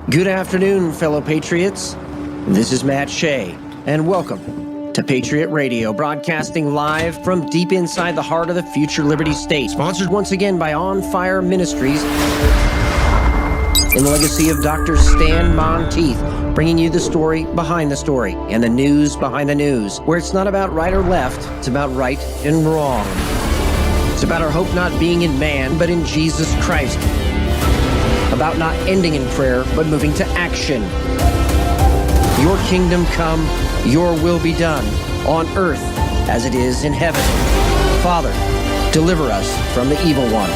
Good afternoon, fellow patriots. This is Matt Shea, and welcome to Patriot Radio, broadcasting live from deep inside the heart of the future Liberty State. Sponsored once again by On Fire Ministries in the legacy of Dr. Stan Monteith, bringing you the story behind the story and the news behind the news, where it's not about right or left, it's about right and wrong. It's about our hope not being in man, but in Jesus Christ. About not ending in prayer, but moving to action. Your kingdom come, your will be done, on earth as it is in heaven. Father, deliver us from the evil one.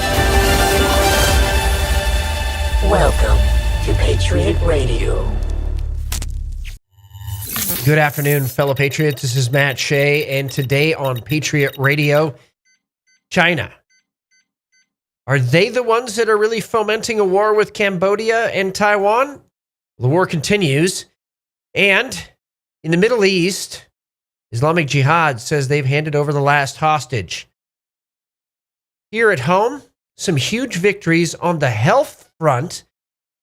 Welcome to Patriot Radio. Good afternoon, fellow patriots. This is Matt Shea, and today on Patriot Radio, China. Are they the ones that are really fomenting a war with Cambodia and Taiwan? The war continues. And in the Middle East, Islamic Jihad says they've handed over the last hostage. Here at home, some huge victories on the health front.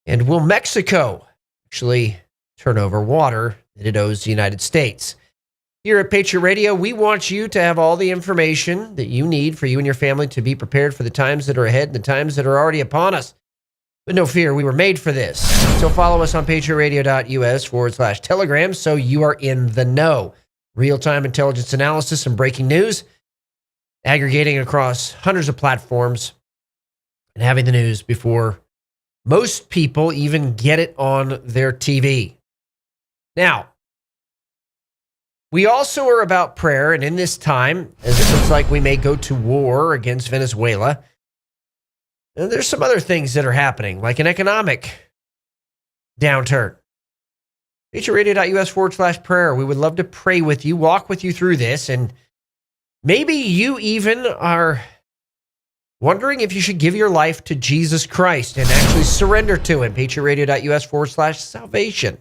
And will Mexico actually turn over water that it owes the United States? Here at Patriot Radio, we want you to have all the information that you need for you and your family to be prepared for the times that are ahead and the times that are already upon us. But no fear, we were made for this. So follow us on patriotradio.us/Telegram so you are in the know. Real-time intelligence analysis and breaking news, aggregating across hundreds of platforms, and having the news before most people even get it on their TV. Now, we also are about prayer, and in this time, as it looks like we may go to war against Venezuela, and there's some other things that are happening, like an economic downturn. patriotradio.us/prayer. We would love to pray with you, walk with you through this, and maybe you even are wondering if you should give your life to Jesus Christ and actually surrender to Him. patriotradio.us/salvation.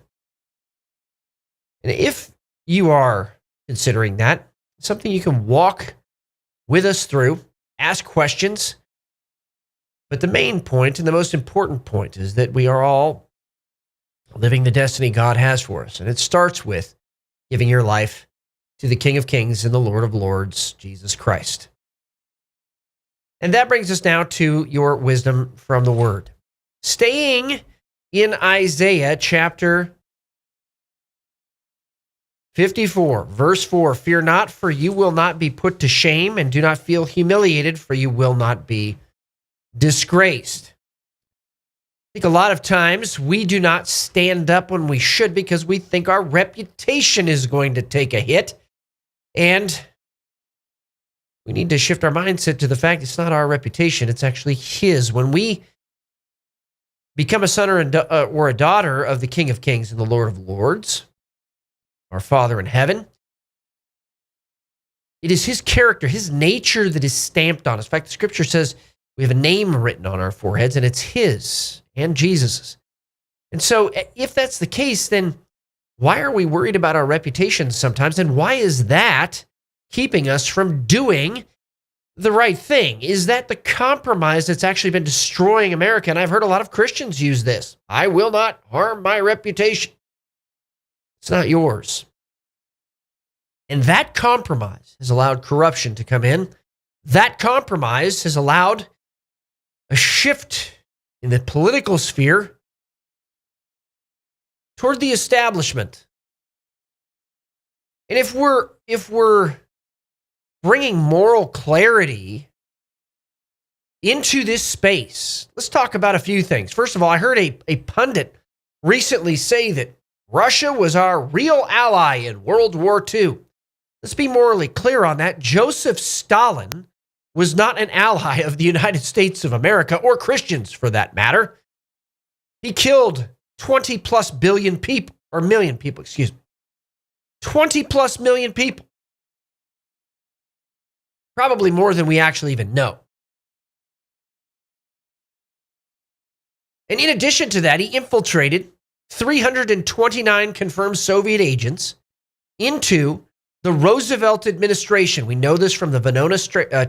And if you are considering that, it's something you can walk with us through, ask questions. But the main point and the most important point is that we are all living the destiny God has for us. And it starts with giving your life to the King of Kings and the Lord of Lords, Jesus Christ. And that brings us now to your wisdom from the Word. Staying in Isaiah chapter 54, verse 4, fear not, for you will not be put to shame, and do not feel humiliated, for you will not be disgraced. I think a lot of times we do not stand up when we should because we think our reputation is going to take a hit, and we need to shift our mindset to the fact it's not our reputation, it's actually His. When we become a son or a daughter of the King of Kings and the Lord of Lords, our Father in heaven, it is His character, His nature that is stamped on us. In fact, the Scripture says we have a name written on our foreheads, and it's His and Jesus's. And so if that's the case, then why are we worried about our reputation sometimes? And why is that keeping us from doing the right thing? Is that the compromise that's actually been destroying America? And I've heard a lot of Christians use this. I will not harm my reputation. It's not yours. And that compromise has allowed corruption to come in. That compromise has allowed a shift in the political sphere toward the establishment. And if we're bringing moral clarity into this space, let's talk about a few things. First of all, I heard a pundit recently say that Russia was our real ally in World War II. Let's be morally clear on that. Joseph Stalin was not an ally of the United States of America, or Christians for that matter. He killed 20 plus billion people, or million people, 20 plus million people. Probably more than we actually even know. And in addition to that, he infiltrated 329 confirmed Soviet agents into the Roosevelt administration. We know this from the Venona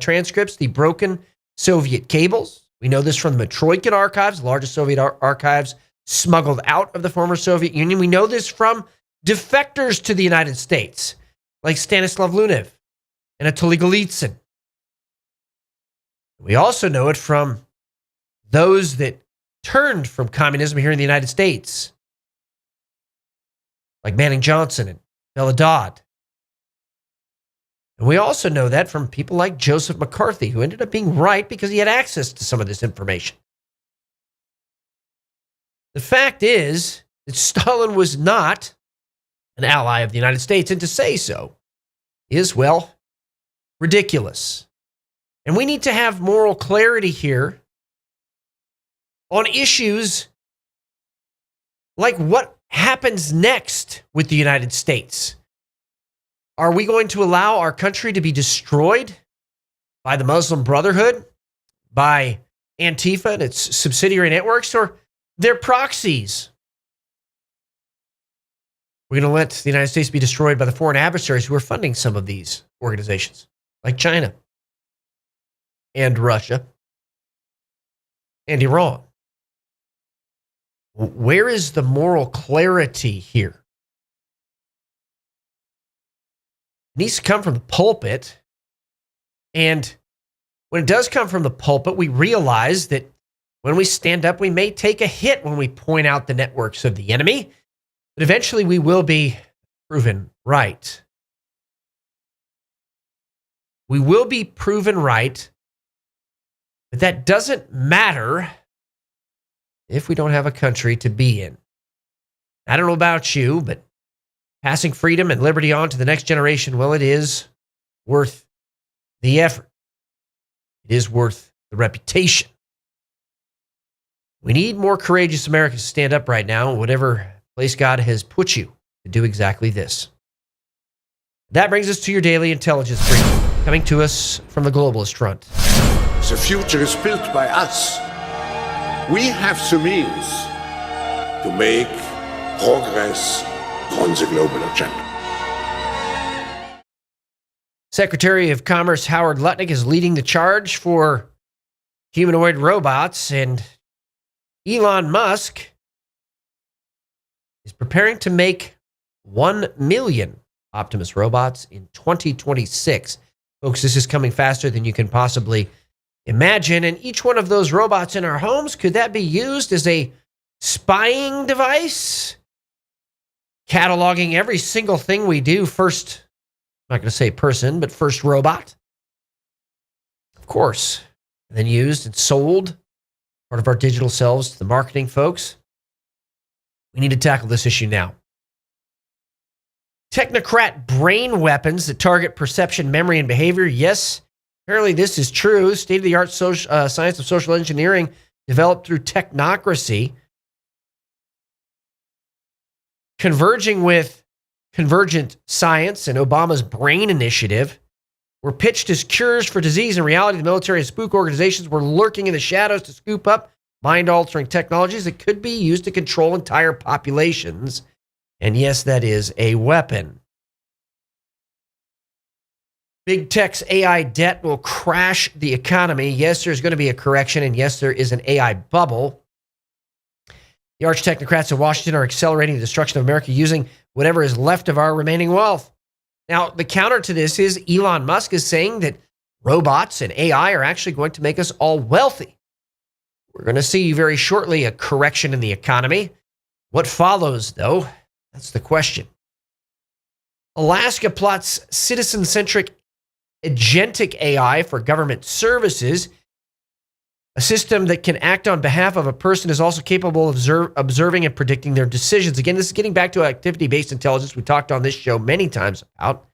transcripts, the broken Soviet cables. We know this from the Matroikin archives, the largest Soviet archives smuggled out of the former Soviet Union. We know this from defectors to the United States, like Stanislav Lunev and Anatoly Golitsyn. We also know it from those that turned from communism here in the United States, like Manning Johnson and Bella Dodd. And we also know that from people like Joseph McCarthy, who ended up being right because he had access to some of this information. The fact is that Stalin was not an ally of the United States, and to say so is, well, ridiculous. And we need to have moral clarity here on issues like what happens next with the United States. Are we going to allow our country to be destroyed by the Muslim Brotherhood, by Antifa and its subsidiary networks, or their proxies? We're going to let the United States be destroyed by the foreign adversaries who are funding some of these organizations, like China and Russia and Iran. Where is the moral clarity here? It needs to come from the pulpit. And when it does come from the pulpit, we realize that when we stand up, we may take a hit when we point out the networks of the enemy, but eventually we will be proven right. We will be proven right, but that doesn't matter if we don't have a country to be in. I don't know about you, but passing freedom and liberty on to the next generation, well, it is worth the effort. It is worth the reputation. We need more courageous Americans to stand up right now in whatever place God has put you to do exactly this. That brings us to your daily intelligence briefing, coming to us from the globalist front. The future is built by us. We have the means to make progress on the global agenda. Secretary of Commerce Howard Lutnick is leading the charge for humanoid robots, and Elon Musk is preparing to make 1 million Optimus robots in 2026. Folks, this is coming faster than you can possibly imagine. And each one of those robots in our homes, could that be used as a spying device? Cataloging every single thing we do. First, I'm not going to say person, but first robot. Of course. And then used and sold, part of our digital selves to the marketing folks. We need to tackle this issue now. Technocrat brain weapons that target perception, memory, and behavior. Yes, apparently this is true. State-of-the-art science of social engineering developed through technocracy, converging with convergent science and Obama's brain initiative, were pitched as cures for disease. In reality, the military and spook organizations were lurking in the shadows to scoop up mind-altering technologies that could be used to control entire populations. And yes, that is a weapon. Big tech's AI debt will crash the economy. Yes, there's going to be a correction, and yes, there is an AI bubble. The arch technocrats in Washington are accelerating the destruction of America using whatever is left of our remaining wealth. Now, the counter to this is Elon Musk is saying that robots and AI are actually going to make us all wealthy. We're going to see very shortly a correction in the economy. What follows, though? That's the question. Alaska plots citizen-centric agentic AI for government services. A system that can act on behalf of a person is also capable of observing and predicting their decisions. Again, this is getting back to activity-based intelligence we talked on this show many times about.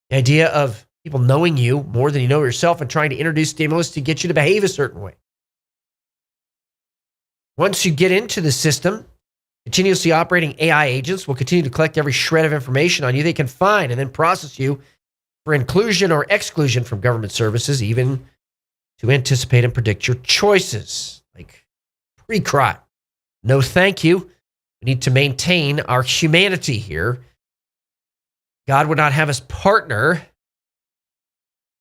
The idea of people knowing you more than you know yourself and trying to introduce stimulus to get you to behave a certain way. Once you get into the system, continuously operating AI agents will continue to collect every shred of information on you they can find and then process you for inclusion or exclusion from government services, even to anticipate and predict your choices, like pre-crime. No, thank you. We need to maintain our humanity here. God would not have us partner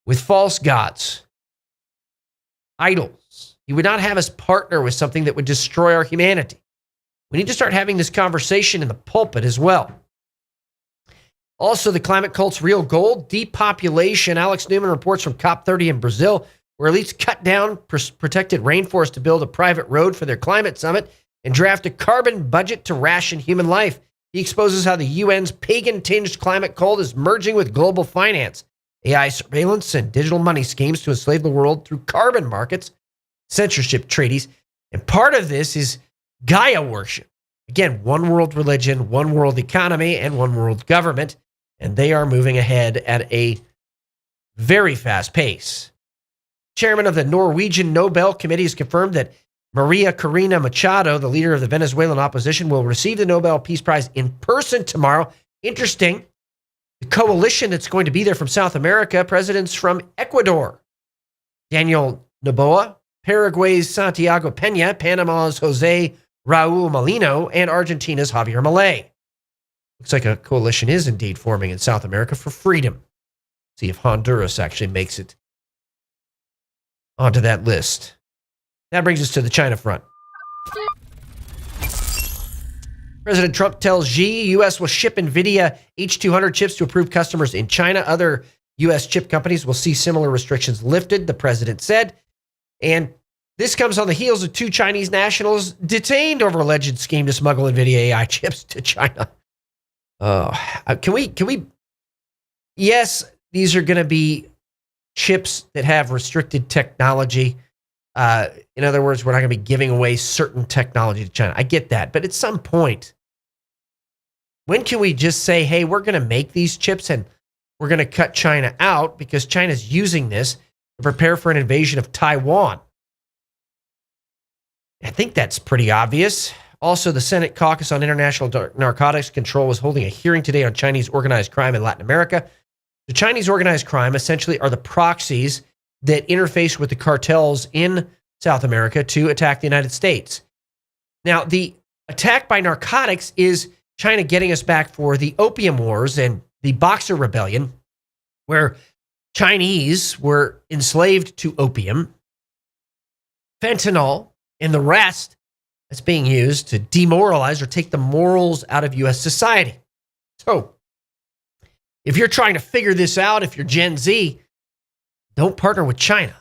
with false gods, idols. He would not have us partner with something that would destroy our humanity. We need to start having this conversation in the pulpit as well. Also, the climate cult's real goal, depopulation. Alex Newman reports from COP30 in Brazil, where elites cut down protected rainforest to build a private road for their climate summit and draft a carbon budget to ration human life. He exposes how the UN's pagan-tinged climate cult is merging with global finance, AI surveillance, and digital money schemes to enslave the world through carbon markets, censorship treaties. And part of this is Gaia worship. Again, one world religion, one world economy, and one world government. And they are moving ahead at a very fast pace. Chairman of the Norwegian Nobel Committee has confirmed that Maria Corina Machado, the leader of the Venezuelan opposition, will receive the Nobel Peace Prize in person tomorrow. Interesting. The coalition that's going to be there from South America, presidents from Ecuador, Daniel Noboa, Paraguay's Santiago Peña, Panama's Jose Raul Molino, and Argentina's Javier Milei. Looks like a coalition is indeed forming in South America for freedom. See if Honduras actually makes it onto that list. That brings us to the China front. President Trump tells Xi U.S. will ship NVIDIA H200 chips to approved customers in China. Other U.S. chip companies will see similar restrictions lifted, the president said. And this comes on the heels of 2 Chinese nationals detained over alleged scheme to smuggle NVIDIA AI chips to China. Can we? Yes, these are going to be chips that have restricted technology. In other words, we're not going to be giving away certain technology to China. I get that. But at some point, when can we just say, hey, we're going to make these chips and we're going to cut China out because China's using this to prepare for an invasion of Taiwan? I think that's pretty obvious. Also, the Senate Caucus on International Narcotics Control was holding a hearing today on Chinese organized crime in Latin America. The Chinese organized crime essentially are the proxies that interface with the cartels in South America to attack the United States. Now, the attack by narcotics is China getting us back for the Opium Wars and the Boxer Rebellion, where Chinese were enslaved to opium, fentanyl, and the rest that's being used to demoralize or take the morals out of U.S. society. So, if you're trying to figure this out, if you're Gen Z, don't partner with China.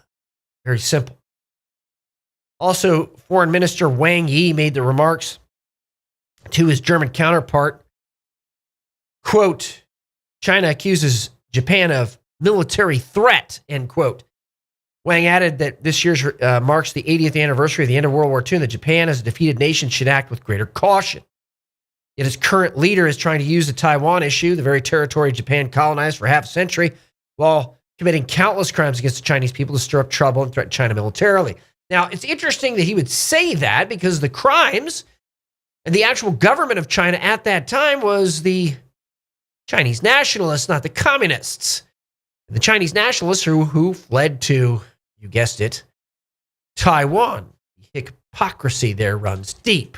Very simple. Also, Foreign Minister Wang Yi made the remarks to his German counterpart. Quote, China accuses Japan of military threat, end quote. Wang added that this year marks the 80th anniversary of the end of World War II and that Japan, as a defeated nation, should act with greater caution. Yet its current leader is trying to use the Taiwan issue, the very territory Japan colonized for half a century, while committing countless crimes against the Chinese people to stir up trouble and threaten China militarily. Now, it's interesting that he would say that because the crimes and the actual government of China at that time was the Chinese nationalists, not the communists. The Chinese nationalists who fled to, you guessed it, Taiwan. The hypocrisy there runs deep.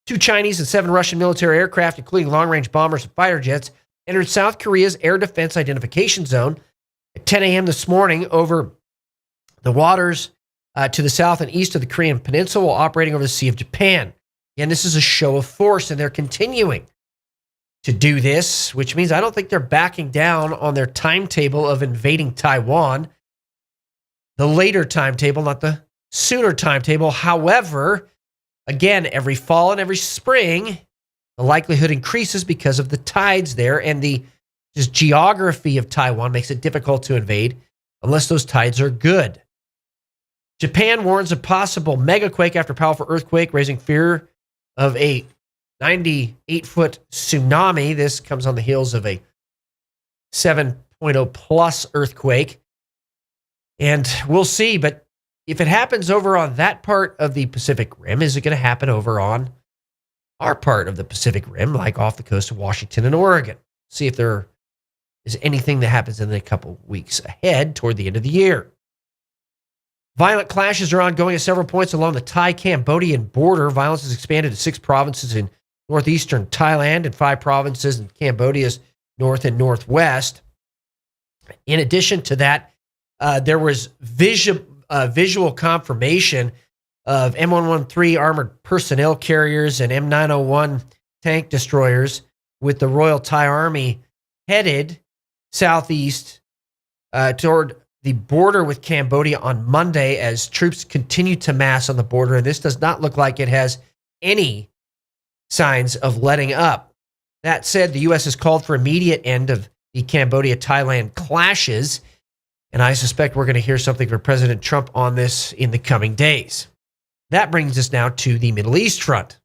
2 Chinese and 7 Russian military aircraft, including long-range bombers and fighter jets, entered South Korea's air defense identification zone at 10 a.m. this morning over the waters to the south and east of the Korean Peninsula while operating over the Sea of Japan. Again, this is a show of force, and they're continuing to do this, which means I don't think they're backing down on their timetable of invading Taiwan. The later timetable, not the sooner timetable. However, again, every fall and every spring, the likelihood increases because of the tides there, and the just geography of Taiwan makes it difficult to invade unless those tides are good. Japan warns of possible megaquake after powerful earthquake, raising fear of a 98-foot tsunami. This comes on the heels of a 7.0 plus earthquake. And we'll see, but if it happens over on that part of the Pacific Rim, is it going to happen over on our part of the Pacific Rim, like off the coast of Washington and Oregon? See if there is anything that happens in the couple weeks ahead toward the end of the year. Violent clashes are ongoing at several points along the Thai-Cambodian border. Violence has expanded to 6 provinces in northeastern Thailand and 5 provinces in Cambodia's north and northwest. In addition to that, there was visual confirmation of M113 armored personnel carriers and M901 tank destroyers with the Royal Thai Army headed southeast toward the border with Cambodia on Monday as troops continue to mass on the border. And this does not look like it has any signs of letting up. That said, the U.S. has called for immediate end of the Cambodia-Thailand clashes. And I suspect we're going to hear something from President Trump on this in the coming days. That brings us now to the Middle East front.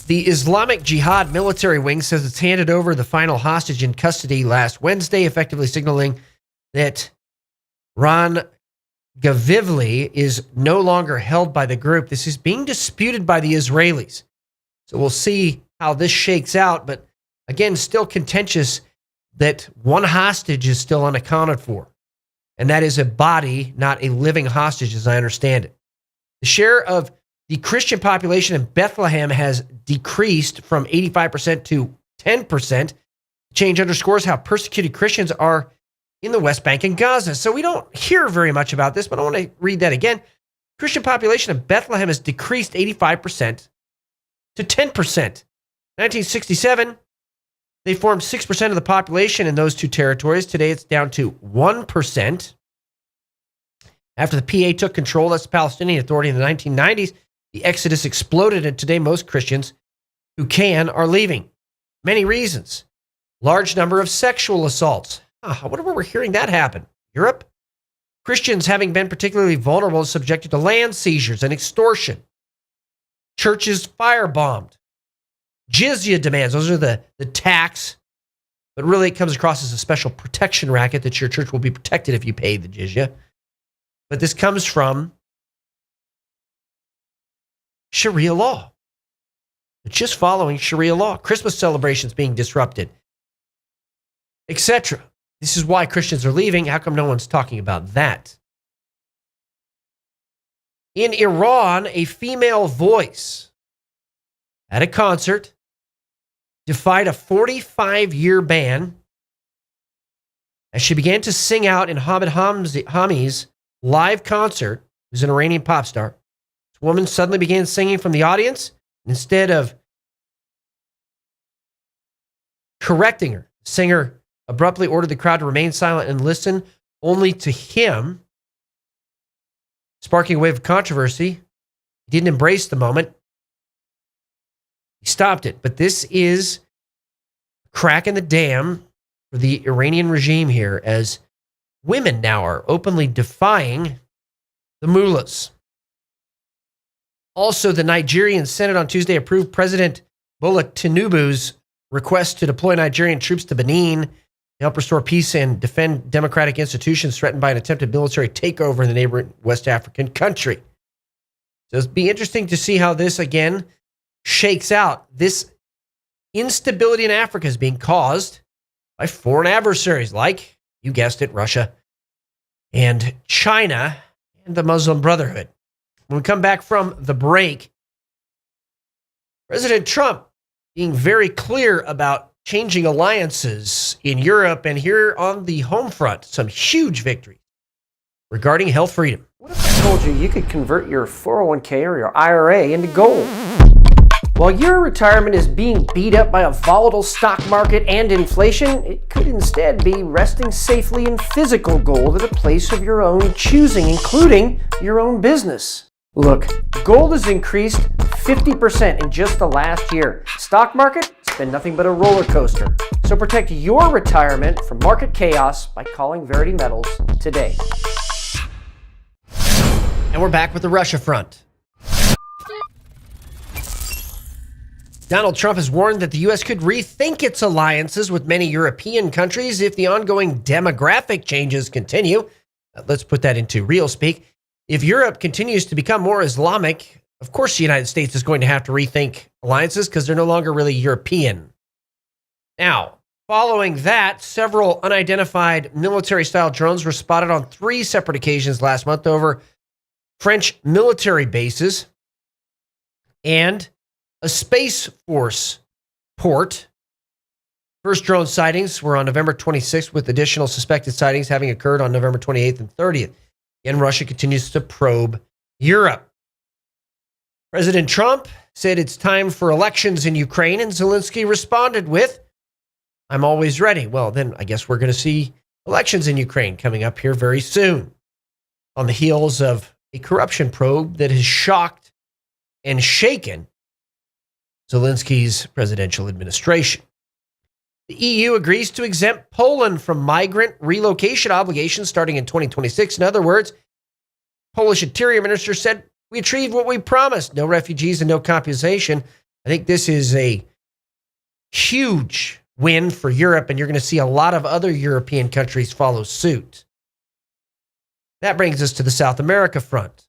The Islamic Jihad military wing says it's handed over the final hostage in custody last Wednesday, effectively signaling that Ron Gavivli is no longer held by the group. This is being disputed by the Israelis. So we'll see how this shakes out. But again, still contentious that one hostage is still unaccounted for. And that is a body, not a living hostage, as I understand it. The share of the Christian population in Bethlehem has decreased from 85% to 10%. The change underscores how persecuted Christians are in the West Bank and Gaza. So we don't hear very much about this, but I want to read that again. Christian population in Bethlehem has decreased 85% to 10%. 1967, they formed 6% of the population in those two territories. Today it's down to 1%. After the PA took control, that's the Palestinian Authority, in the 1990s, the exodus exploded, and today most Christians who can are leaving. Many reasons. Large number of sexual assaults. I wonder where we're hearing that happen. Europe? Christians having been particularly vulnerable, subjected to land seizures and extortion. Churches firebombed. Jizya demands. Those are the tax. But really it comes across as a special protection racket that your church will be protected if you pay the jizya. But this comes from Sharia law. It's just following Sharia law. Christmas celebrations being disrupted, etc. This is why Christians are leaving. How come no one's talking about that? In Iran, a female voice at a concert defied a 45-year ban as she began to sing out in Hamid Hami's live concert, who's an Iranian pop star. This woman suddenly began singing from the audience. Instead of correcting her, the singer abruptly ordered the crowd to remain silent and listen only to him, sparking a wave of controversy. He didn't embrace the moment. He stopped it. But this is a crack in the dam for the Iranian regime here, as women now are openly defying the mullahs. Also, the Nigerian Senate on Tuesday approved President Bola Tinubu's request to deploy Nigerian troops to Benin to help restore peace and defend democratic institutions threatened by an attempted military takeover in the neighboring West African country. So it'll be interesting to see how this, again, shakes out. This instability in Africa is being caused by foreign adversaries like, you guessed it, Russia and China and the Muslim Brotherhood. When we come back from the break, President Trump being very clear about changing alliances in Europe, and here on the home front, some huge victories regarding health freedom. What if I told you you could convert your 401k or your IRA into gold? While your retirement is being beat up by a volatile stock market and inflation, it could instead be resting safely in physical gold at a place of your own choosing, including your own business. Look, gold has increased 50% in just the last year. Stock market, it's been nothing but a roller coaster. So protect your retirement from market chaos by calling Verity Metals today. And we're back with the Russia front. Donald Trump has warned that the U.S. could rethink its alliances with many European countries if the ongoing demographic changes continue. Let's put that into real speak. If Europe continues to become more Islamic, of course the United States is going to have to rethink alliances because they're no longer really European. Now, following that, several unidentified military-style drones were spotted on 3 separate occasions last month over French military bases and a Space Force port. First drone sightings were on November 26th, with additional suspected sightings having occurred on November 28th and 30th. And Russia continues to probe Europe. President Trump said it's time for elections in Ukraine, and Zelensky responded with, "I'm always ready." Well, then I guess we're going to see elections in Ukraine coming up here very soon, on the heels of a corruption probe that has shocked and shaken Zelensky's presidential administration. The EU agrees to exempt Poland from migrant relocation obligations starting in 2026. In other words, Polish Interior Minister said, "We achieved what we promised. No refugees and no compensation." I think this is a huge win for Europe, and you're going to see a lot of other European countries follow suit. That brings us to the South America front.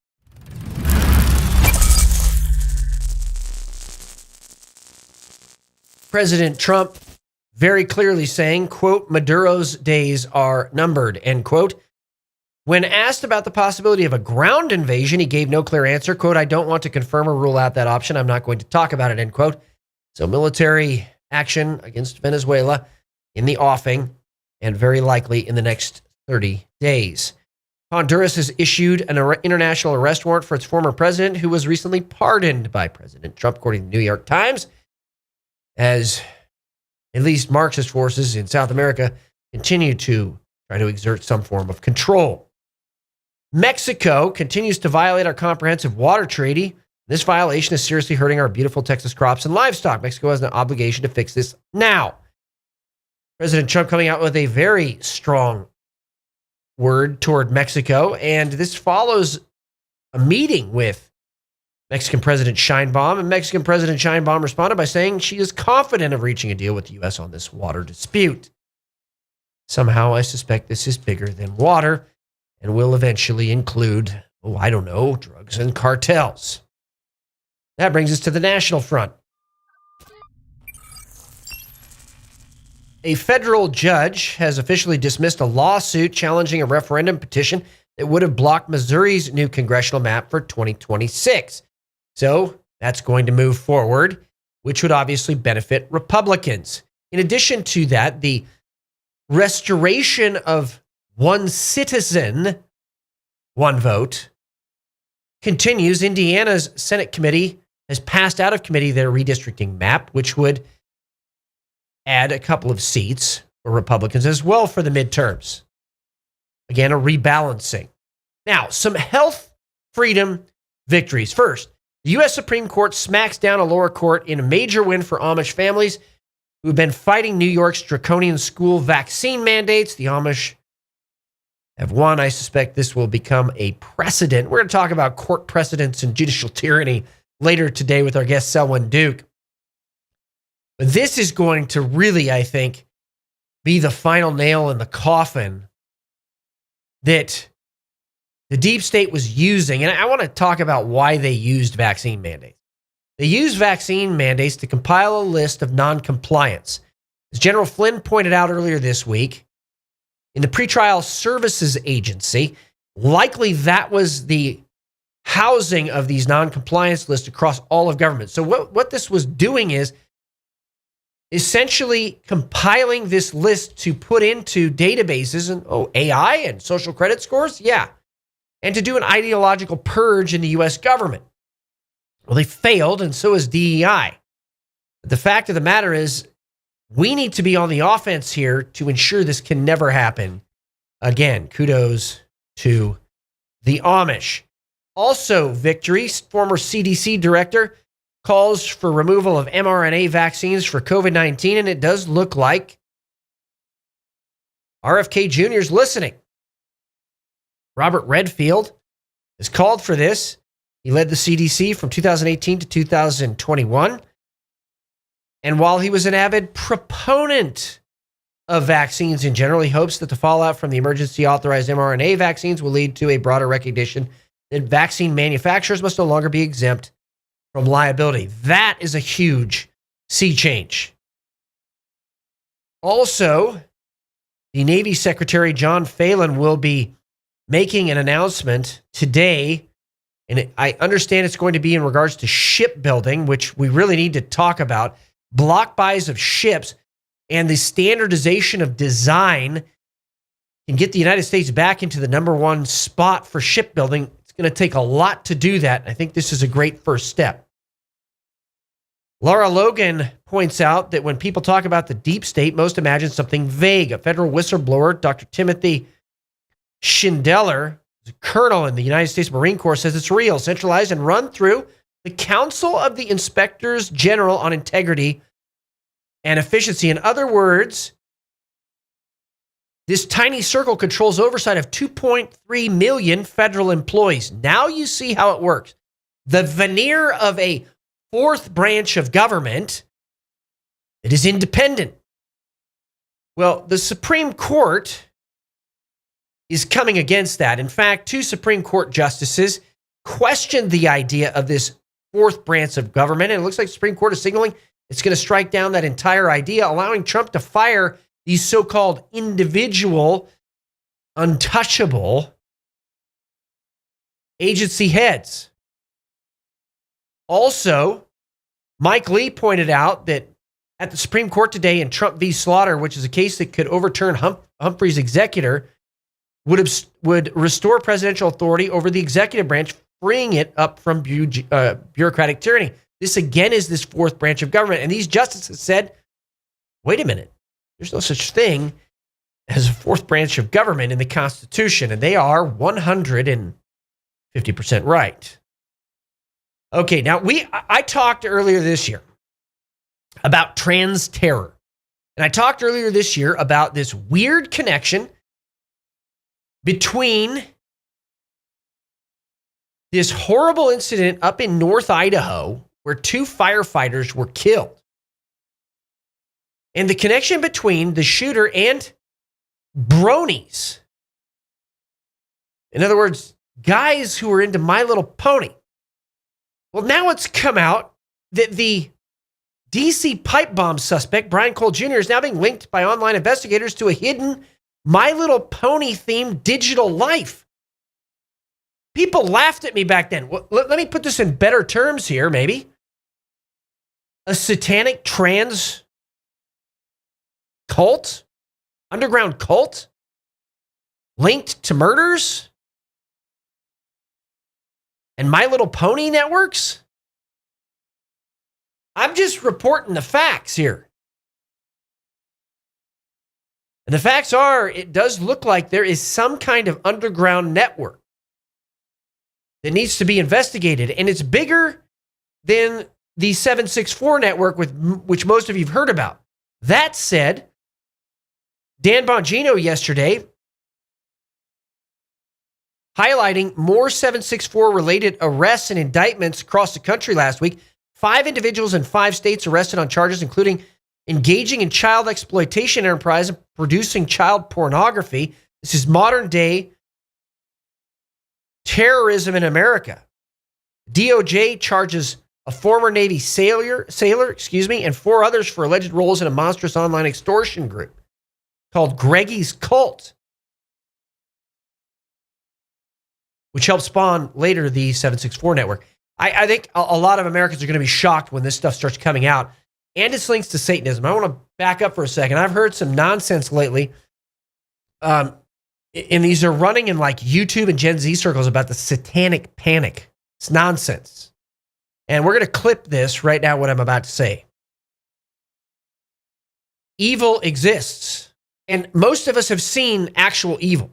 President Trump very clearly saying, quote, "Maduro's days are numbered," end quote. When asked about the possibility of a ground invasion, he gave no clear answer. Quote, "I don't want to confirm or rule out that option. I'm not going to talk about it," end quote. So military action against Venezuela in the offing, and very likely in the next 30 days. Honduras has issued an international arrest warrant for its former president, who was recently pardoned by President Trump, according to the New York Times, as at least Marxist forces in South America continue to try to exert some form of control. Mexico continues to violate our comprehensive water treaty. This violation is seriously hurting our beautiful Texas crops and livestock. Mexico has an obligation to fix this now. President Trump coming out with a very strong word toward Mexico, and this follows a meeting with Mexican President Sheinbaum, and Mexican President Sheinbaum responded by saying she is confident of reaching a deal with the U.S. on this water dispute. Somehow, I suspect this is bigger than water and will eventually include, drugs and cartels. That brings us to the national front. A federal judge has officially dismissed a lawsuit challenging a referendum petition that would have blocked Missouri's new congressional map for 2026. So that's going to move forward, which would obviously benefit Republicans. In addition to that, the restoration of one citizen, one vote continues. Indiana's Senate committee has passed out of committee their redistricting map, which would add a couple of seats for Republicans as well for the midterms. Again, a rebalancing. Now, some health freedom victories. First, the U.S. Supreme Court smacks down a lower court in a major win for Amish families who have been fighting New York's draconian school vaccine mandates. The Amish have won. I suspect this will become a precedent. We're going to talk about court precedents and judicial tyranny later today with our guest, Selwyn Duke. But this is going to really, I think, be the final nail in the coffin that the deep state was using. And I want to talk about why they used vaccine mandates. They used vaccine mandates to compile a list of non-compliance. As General Flynn pointed out earlier this week, in the Pretrial Services Agency, likely that was the housing of these non-compliance lists across all of government. So what this was doing is essentially compiling this list to put into databases and AI and social credit scores, and to do an ideological purge in the U.S. government. Well, they failed, and so is DEI. But the fact of the matter is, we need to be on the offense here to ensure this can never happen again. Kudos to the Amish. Also, victory, former CDC director calls for removal of mRNA vaccines for COVID-19, and it does look like RFK Jr. is listening. Robert Redfield has called for this. He led the CDC from 2018 to 2021. And while he was an avid proponent of vaccines in general, he hopes that the fallout from the emergency authorized mRNA vaccines will lead to a broader recognition that vaccine manufacturers must no longer be exempt from liability. That is a huge sea change. Also, the Navy Secretary John Phelan will be making an announcement today, and I understand it's going to be in regards to shipbuilding, which we really need to talk about. Block buys of ships and the standardization of design can get the United States back into the number one spot for shipbuilding. It's going to take a lot to do that. I think this is a great first step. Laura Logan points out that when people talk about the deep state, most imagine something vague. A federal whistleblower, Dr. Timothy Schindler, a colonel in the United States Marine Corps, says it's real, centralized, and run through the Council of the Inspectors General on Integrity and Efficiency. In other words, this tiny circle controls oversight of 2.3 million federal employees. Now you see how it works. The veneer of a fourth branch of government that is independent. Well, the Supreme Court is coming against that. In fact, 2 Supreme Court justices questioned the idea of this fourth branch of government, and it looks like the Supreme Court is signaling it's going to strike down that entire idea, allowing Trump to fire these so-called individual, untouchable agency heads. Also, Mike Lee pointed out that at the Supreme Court today in Trump v. Slaughter, which is a case that could overturn Humphrey's executor, would restore presidential authority over the executive branch, freeing it up from bureaucratic tyranny. This again is this fourth branch of government. And these justices said, wait a minute, there's no such thing as a fourth branch of government in the Constitution. And they are 150% right. Okay, now I talked earlier this year about trans terror. And I talked earlier this year about this weird connection between this horrible incident up in North Idaho where 2 firefighters were killed, and the connection between the shooter and bronies. In other words, guys who were into My Little Pony. Well, now it's come out that the DC pipe bomb suspect, Brian Cole Jr., is now being linked by online investigators to a hidden My Little Pony themed digital life. People laughed at me back then. Well, let me put this in better terms here, maybe. A satanic trans cult, underground cult, linked to murders and My Little Pony networks. I'm just reporting the facts here. And the facts are, it does look like there is some kind of underground network that needs to be investigated. And it's bigger than the 764 network, which most of you have heard about. That said, Dan Bongino yesterday highlighting more 764 related arrests and indictments across the country last week. 5 individuals in 5 states arrested on charges including engaging in child exploitation enterprise and producing child pornography. This is modern day terrorism in America. DOJ charges a former Navy sailor, and 4 others for alleged roles in a monstrous online extortion group called Greggy's Cult, which helped spawn later the 764 network. I think a lot of Americans are going to be shocked when this stuff starts coming out, and its links to Satanism. I want to back up for a second. I've heard some nonsense lately, and these are running in like YouTube and Gen Z circles about the satanic panic. It's nonsense. And we're going to clip this right now, what I'm about to say. Evil exists, and most of us have seen actual evil.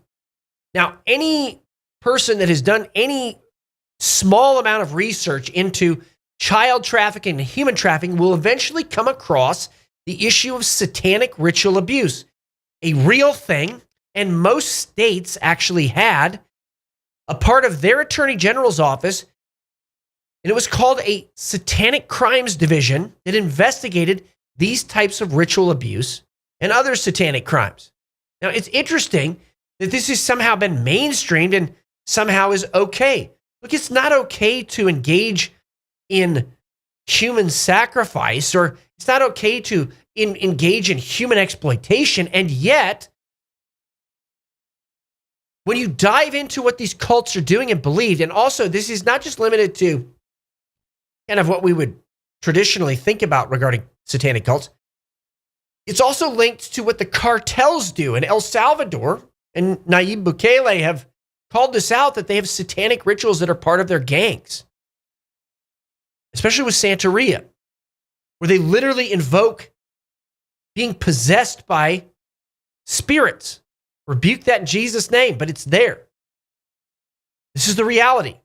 Now, any person that has done any small amount of research into child trafficking and human trafficking will eventually come across the issue of satanic ritual abuse, a real thing. And most states actually had a part of their attorney general's office, and it was called a satanic crimes division that investigated these types of ritual abuse and other satanic crimes. Now, it's interesting that this has somehow been mainstreamed and somehow is okay. Look, it's not okay to engage in human sacrifice, or it's not okay to engage in human exploitation. And yet, when you dive into what these cults are doing and believed, and also this is not just limited to kind of what we would traditionally think about regarding satanic cults, it's also linked to what the cartels do in El Salvador and Nayib Bukele have called this out, that they have satanic rituals that are part of their gangs, especially with Santeria, where they literally invoke being possessed by spirits. Rebuke that in Jesus' name, but it's there. This is the reality.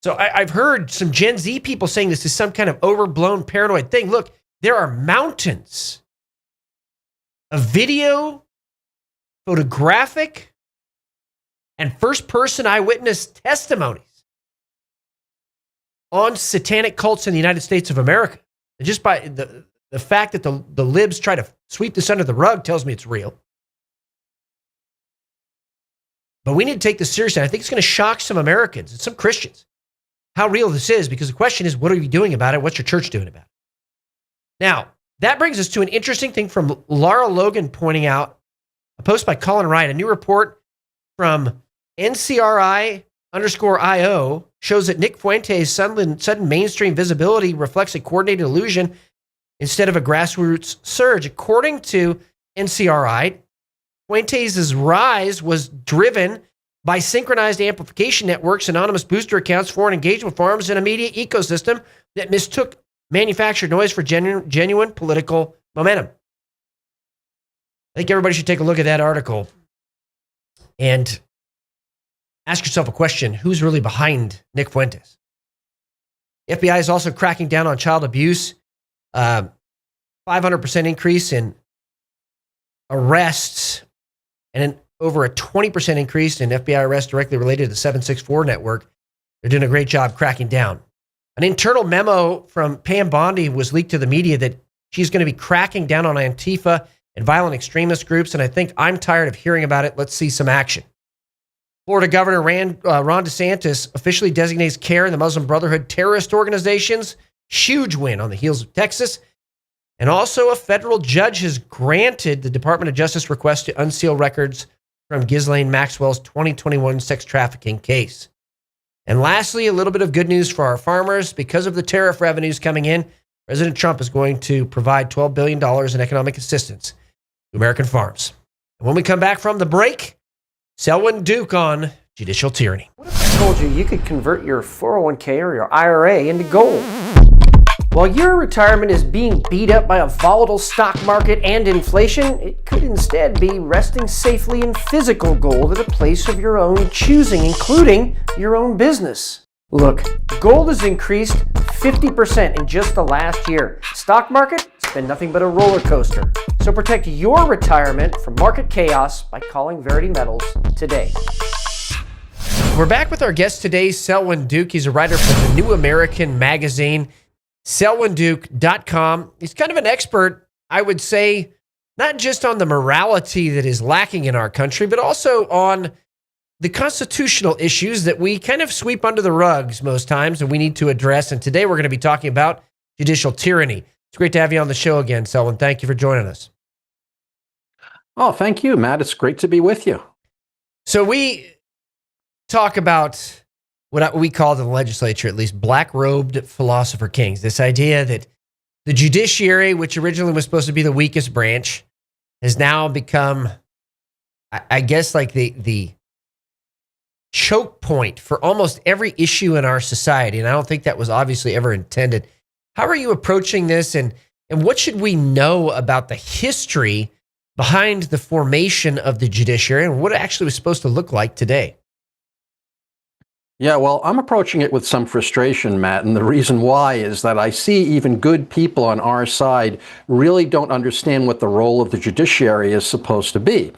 So I've heard some Gen Z people saying this is some kind of overblown paranoid thing. Look, there are mountains of video, photographic, and first-person eyewitness testimonies on satanic cults in the United States of America. And just by the fact that the libs try to sweep this under the rug tells me it's real. But we need to take this seriously. I think it's going to shock some Americans and some Christians how real this is, because the question is, what are you doing about it? What's your church doing about it? Now, that brings us to an interesting thing from Lara Logan pointing out a post by Colin Wright. A new report from NCRI_IO shows that Nick Fuentes' sudden mainstream visibility reflects a coordinated illusion instead of a grassroots surge. According to NCRI, Fuentes' rise was driven by synchronized amplification networks, anonymous booster accounts, foreign engagement farms, and a media ecosystem that mistook manufactured noise for genuine political momentum. I think everybody should take a look at that article and ask yourself a question. Who's really behind Nick Fuentes? The FBI is also cracking down on child abuse. 500% increase in arrests, and over a 20% increase in FBI arrests directly related to the 764 network. They're doing a great job cracking down. An internal memo from Pam Bondi was leaked to the media that she's going to be cracking down on Antifa and violent extremist groups, and I think I'm tired of hearing about it. Let's see some action. Florida Governor Ron DeSantis officially designates CAIR and the Muslim Brotherhood terrorist organizations. Huge win on the heels of Texas. And also a federal judge has granted the Department of Justice request to unseal records from Ghislaine Maxwell's 2021 sex trafficking case. And lastly, a little bit of good news for our farmers. Because of the tariff revenues coming in, President Trump is going to provide $12 billion in economic assistance to American farms. And when we come back from the break, Selwyn Duke on judicial tyranny. What if I told you you could convert your 401k or your IRA into gold? While your retirement is being beat up by a volatile stock market and inflation, it could instead be resting safely in physical gold at a place of your own choosing, including your own business. Look, gold has increased 50% in just the last year. Stock market, it's been nothing but a roller coaster. So protect your retirement from market chaos by calling Verity Metals today. We're back with our guest today, Selwyn Duke. He's a writer for the New American Magazine. selwynduke.com. He's kind of an expert, I would say, not just on the morality that is lacking in our country, but also on the constitutional issues that we kind of sweep under the rugs most times and we need to address. And today we're going to be talking about judicial tyranny. It's great to have you on the show again, Selwyn. Thank you for joining us. Oh, thank you, Matt. It's great to be with you. So we talk about what we call in the legislature, at least, black-robed philosopher kings. This idea that the judiciary, which originally was supposed to be the weakest branch, has now become, I guess, like the choke point for almost every issue in our society. And I don't think that was obviously ever intended. How are you approaching this, and what should we know about the history behind the formation of the judiciary and what it actually was supposed to look like today? Yeah, well, I'm approaching it with some frustration, Matt, and the reason why is that I see even good people on our side really don't understand what the role of the judiciary is supposed to be.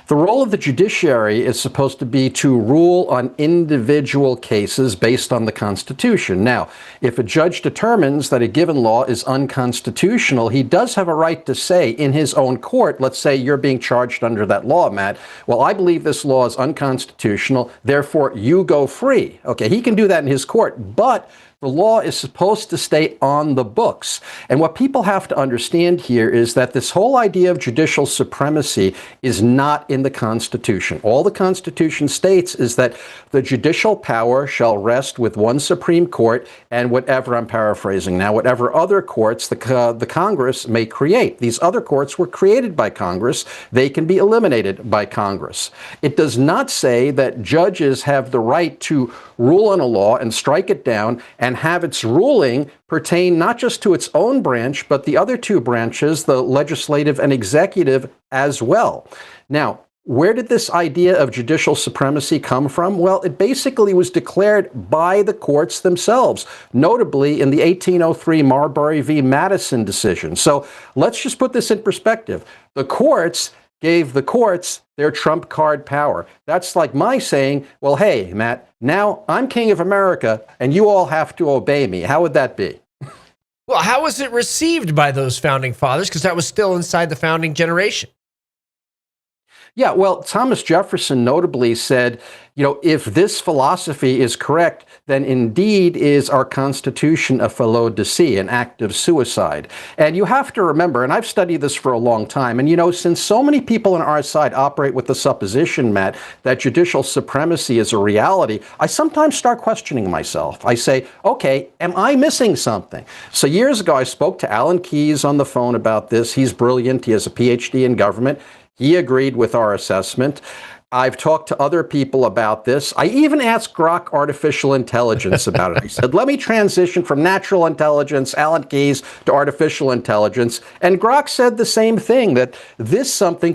The role of the judiciary is supposed to be to rule on individual cases based on the Constitution. Now, if a judge determines that a given law is unconstitutional, he does have a right to say in his own court, let's say you're being charged under that law, Matt, well, I believe this law is unconstitutional, therefore you go free. Okay, he can do that in his court, but The law is supposed to stay on the books. And what people have to understand here is that this whole idea of judicial supremacy is not in the Constitution. All the Constitution states is that the judicial power shall rest with one Supreme Court and whatever, I'm paraphrasing now, whatever other courts the Congress may create. These other courts were created by Congress. They can be eliminated by Congress. It does not say that judges have the right to rule on a law and strike it down and have its ruling pertain not just to its own branch, but the other two branches, the legislative and executive, as well. Now, where did this idea of judicial supremacy come from? Well, it basically was declared by the courts themselves, notably in the 1803 Marbury v. Madison decision. So let's just put this in perspective. The courts gave the courts their trump card power. That's like my saying, well, hey, Matt, now I'm king of America and you all have to obey me. How would that be? Well, how was it received by those founding fathers? Because that was still inside the founding generation. Yeah, well, Thomas Jefferson notably said, if this philosophy is correct, then indeed is our Constitution a felo de se, an act of suicide. And you have to remember, and I've studied this for a long time, and since so many people on our side operate with the supposition, Matt, that judicial supremacy is a reality, I sometimes start questioning myself. I say, okay, am I missing something? So years ago, I spoke to Alan Keyes on the phone about this. He's brilliant. He has a PhD in government. He agreed with our assessment. I've talked to other people about this. I even asked Grok Artificial Intelligence about it. I said, let me transition from natural intelligence, Alan Keyes, to artificial intelligence. And Grok said the same thing, that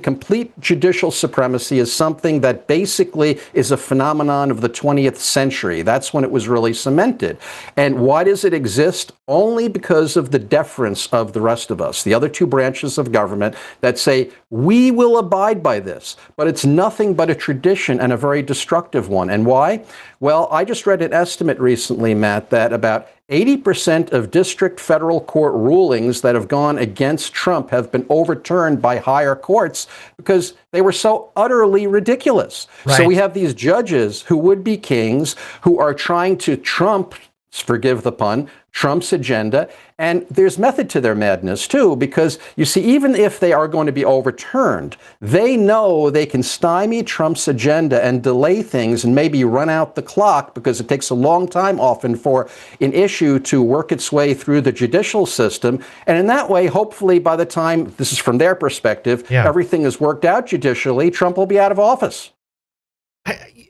complete judicial supremacy is something that basically is a phenomenon of the 20th century. That's when it was really cemented. And why does it exist? Only because of the deference of the rest of us, the other two branches of government that say, we will abide by this, but it's nothing but a tradition and a very destructive one. And why? Well, I just read an estimate recently, Matt, that about 80% of district federal court rulings that have gone against Trump have been overturned by higher courts because they were so utterly ridiculous. Right. So we have these judges who would be kings who are trying to trump, forgive the pun, Trump's agenda. And there's method to their madness, too, because, you see, even if they are going to be overturned, they know they can stymie Trump's agenda and delay things and maybe run out the clock, because it takes a long time often for an issue to work its way through the judicial system. And in that way, hopefully, by the time, this is from their perspective, everything is worked out judicially, Trump will be out of office.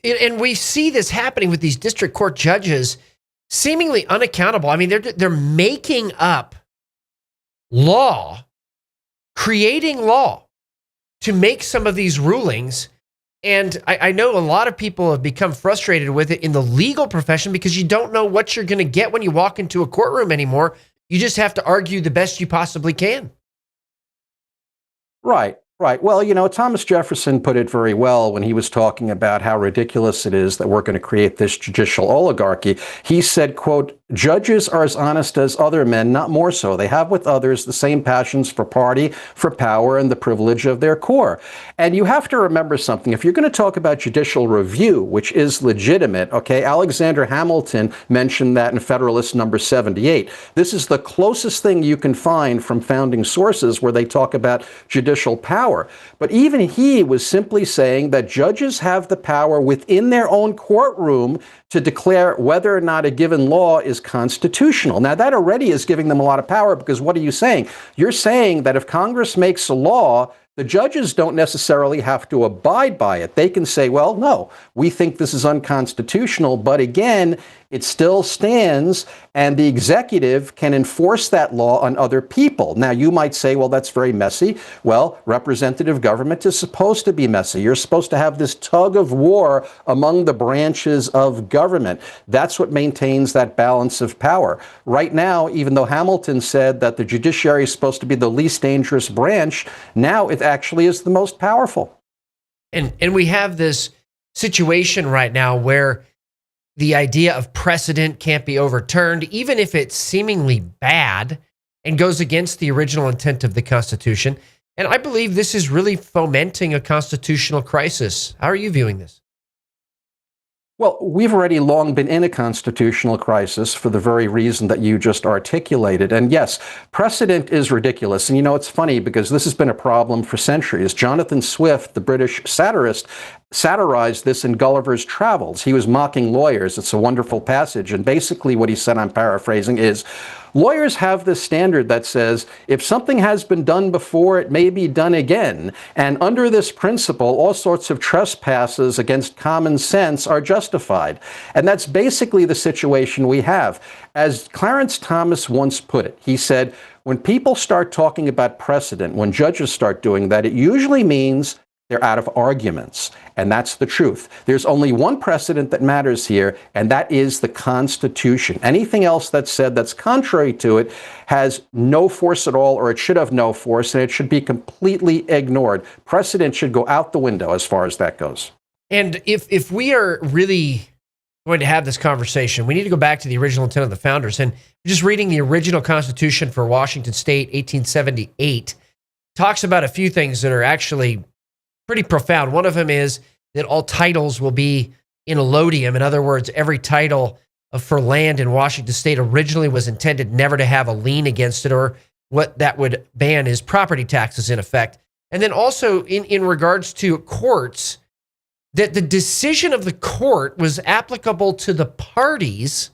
And we see this happening with these district court judges, seemingly unaccountable. I mean, they're making up law, creating law to make some of these rulings. And I know a lot of people have become frustrated with it in the legal profession because you don't know what you're going to get when you walk into a courtroom anymore. You just have to argue the best you possibly can. Right. Right. Well, Thomas Jefferson put it very well when he was talking about how ridiculous it is that we're going to create this judicial oligarchy. He said, quote, judges are as honest as other men, not more so. They have with others the same passions for party, for power, and the privilege of their core. And you have to remember something. If you're going to talk about judicial review, which is legitimate, okay, Alexander Hamilton mentioned that in Federalist number 78. This is the closest thing you can find from founding sources where they talk about judicial power. But even he was simply saying that judges have the power within their own courtroom to declare whether or not a given law is constitutional. Now, that already is giving them a lot of power, because what are you saying? You're saying that if Congress makes a law, the judges don't necessarily have to abide by it. They can say, well, no, we think this is unconstitutional, but again, it still stands, and the executive can enforce that law on other people. Now, you might say, well, that's very messy. Well, representative government is supposed to be messy. You're supposed to have this tug of war among the branches of government. That's what maintains that balance of power. Right now, even though Hamilton said that the judiciary is supposed to be the least dangerous branch, now it actually is the most powerful. And we have this situation right now where the idea of precedent can't be overturned, even if it's seemingly bad and goes against the original intent of the Constitution. And I believe this is really fomenting a constitutional crisis. How are you viewing this? Well, we've already long been in a constitutional crisis for the very reason that you just articulated. And yes, precedent is ridiculous. And it's funny because this has been a problem for centuries. Jonathan Swift, the British satirist, satirized this in Gulliver's Travels. He was mocking lawyers. It's a wonderful passage. And basically what he said, I'm paraphrasing, is lawyers have this standard that says if something has been done before, it may be done again. And under this principle, all sorts of trespasses against common sense are justified. And that's basically the situation we have. As Clarence Thomas once put it, he said, when people start talking about precedent, when judges start doing that, it usually means they're out of arguments. And that's the truth. There's only one precedent that matters here, and that is the Constitution. Anything else that's said that's contrary to it has no force at all, or it should have no force, and it should be completely ignored. Precedent should go out the window as far as that goes. And if we are really going to have this conversation, we need to go back to the original intent of the founders. And just reading the original Constitution for Washington State, 1878, talks about a few things that are actually pretty profound. One of them is that all titles will be in allodium. In other words, every title for land in Washington State originally was intended never to have a lien against it, or what that would ban is property taxes in effect. And then also in regards to courts, that the decision of the court was applicable to the parties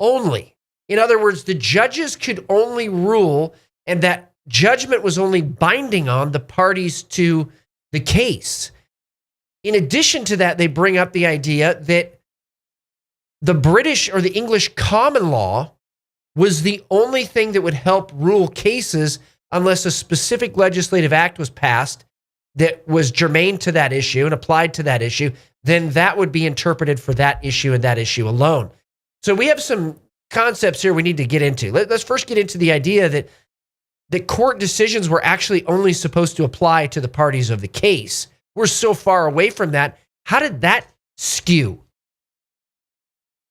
only. In other words, the judges could only rule, and that judgment was only binding on the parties to the case. In addition to that, they bring up the idea that the British or the English common law was the only thing that would help rule cases unless a specific legislative act was passed that was germane to that issue and applied to that issue. Then that would be interpreted for that issue and that issue alone. So we have some concepts here we need to get into. Let's first get into the idea that court decisions were actually only supposed to apply to the parties of the case. We're so far away from that. How did that skew?